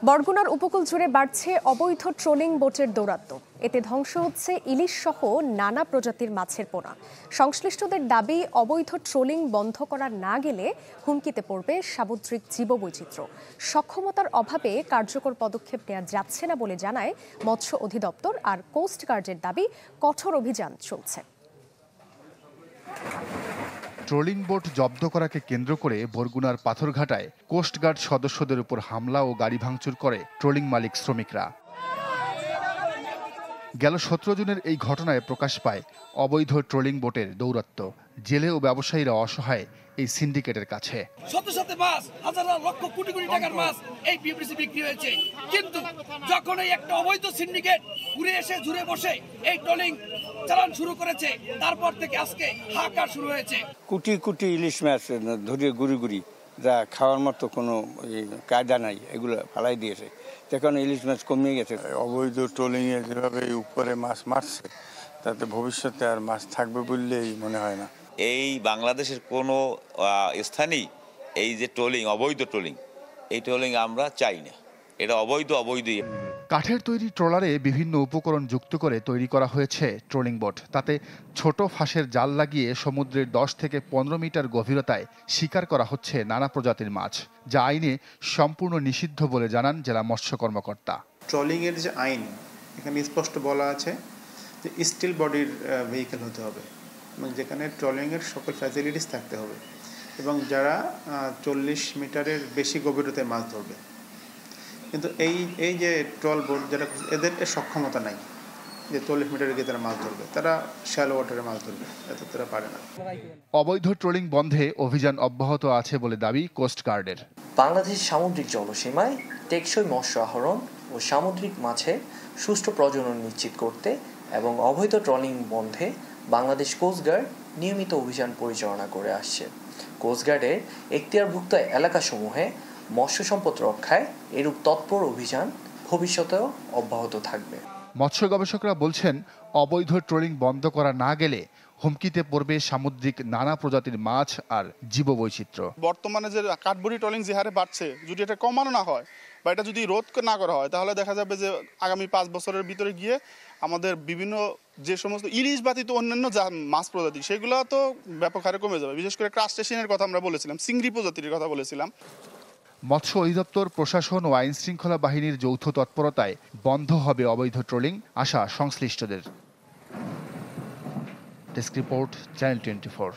বরগুনার উপকূল জুড়ে বাড়ছে অবৈধ ট্রোলিং বোটের দৌরাত্ম্য। এতে ধ্বংস হচ্ছে ইলিশ সহ নানা প্রজাতির মাছের পোনা। সংশ্লিষ্টদের দাবি, অবৈধ ট্রোলিং বন্ধ করা না গেলে হুমকিতে পড়বে সামুদ্রিক জীববৈচিত্র্য। সক্ষমতার অভাবে কার্যকর পদক্ষেপ নেওয়া যাচ্ছে না বলে জানায় মৎস্য অধিদপ্তর। আর কোস্ট গার্ডের দাবি, কঠোর অভিযান চলছে। ট্রোলিং বোট জব্দ করাকে কেন্দ্র করে বরগুনার পাথরঘাটায় কোস্টগার্ড সদস্যদের উপর হামলা ও গাড়ি ভাঙচুর করে ট্রোলিং মালিক শ্রমিকরা। গেল 17 জুনের এই ঘটনায় প্রকাশ পায় অবৈধ ট্রোলিং বোটের দৌরাত্ম্য। জেলে ও ব্যবসায়ীরা অসহায় এই সিন্ডিকেটের কাছে। শত শত মাছ, হাজার লক্ষ কোটি কোটি টাকার মাছ এই পিএফডিসি বিক্রি হয়েছে, কিন্তু যখন এই একটা অবৈধ সিন্ডিকেট ঘুরে এসে জুড়ে বসে এই ট্রোলিং চালান শুরু করেছে, তারপর থেকে আজকে হাহাকার শুরু হয়েছে। কোটি কোটি ইলিশ মাছ ধরে গুড়ি গুড়ি, যা খাওয়ার মতো কোনো কায়দা নাই, এগুলো ফালাই দিয়েছে। এখন ইলিশ মাছ কমিয়ে গেছে। অবৈধ ট্রোলিংয়ে যেভাবে উপরে মাছ মারছে, তাতে ভবিষ্যতে আর মাছ থাকবে বললেই মনে হয় না। এই বাংলাদেশের কোনো স্থানেই এই যে ট্রোলিং, অবৈধ ট্রোলিং, এই ট্রোলিং আমরা চাই না। এটা অবৈধই। কাঠের তৈরি ট্রলারে বিভিন্ন উপকরণ যুক্ত করে তৈরি করা হয়েছে ট্রোলিং বোট। তাতে ছোট ফাঁসের জাল লাগিয়ে সমুদ্রের 10 থেকে 15 মিটার গভীরতায় শিকার করা হচ্ছে নানা প্রজাতির মাছ, যা আইনে সম্পূর্ণ নিষিদ্ধ বলে জানান জেলা মৎস্য কর্মকর্তা। ট্রলিংয়ের যে আইন, এখানে স্পষ্ট বলা আছে যে স্টিল বডির ভেহিকেল হতে হবে এবং যেখানে ট্রলিংয়ের সকল ফ্যাসিলিটিস থাকতে হবে এবং যারা 40 মিটারের বেশি গভীরতায় মাছ ধরবে। কিন্তু এই যে ট্রল বোট, যারা এদের সক্ষমতা নাই যে 40 মিটারের গিয়ে তারা মাছ ধরবে, তারা শ্যালো ওয়াটারে মাছ ধরবে, এত তারা পারে না। অবৈধ ট্রোলিং বন্ধে অভিযান অব্যাহত আছে বলে দাবি কোস্ট গার্ডের। বাংলাদেশ সামুদ্রিক জলসীমায় টেকসই মৎস্য আহরণ ও সামুদ্রিক মাছের সুষ্ঠু প্রজনন নিশ্চিত করতে এবং অবৈধ ট্রলিং বন্ধে বাংলাদেশ কোস্টগার্ড নিয়মিত অভিযান পরিচালনা করে আসছে। কোস্টগার্ডের এখতিয়ারভুক্ত এলাকাসমূহে মৎস্য সম্পদ রক্ষায় এরূপ তৎপর অভিযান ভবিষ্যতেও অব্যাহত থাকবে। মৎস্য গবেষকরা বলছেন, অবৈধ ট্রোলিং বন্ধ করা না গেলে হুমকিতে পড়বে সামুদ্রিক নানা প্রজাতির মাছ আর জীববৈচিত্র্য। বর্তমানে যে কাঠবুড়ি ট্রলিং যে হারে বাড়ছে, যদি এটা কমানো না হয় বা এটা যদি রোধ না করা হয়, তাহলে দেখা যাবে যে আগামী 5 বছরের ভিতরে গিয়ে আমাদের বিভিন্ন যে সমস্ত ইলিশ ব্যতীত অন্যান্য যা মাছ প্রজাতি, সেগুলো তো ব্যাপক হারে কমে যাবে। বিশেষ করে ক্রাস্টেশিয়ানের কথা আমরা বলেছিলাম, চিংড়ি প্রজাতির কথা বলেছিলাম। মৎস্য অধিদপ্তর, প্রশাসন ও আইন শৃঙ্খলা বাহিনীর যৌথ তৎপরতায় বন্ধ হবে অবৈধ ট্রোলিং, আশা সংশ্লিষ্টদের। Desk report, channel 24।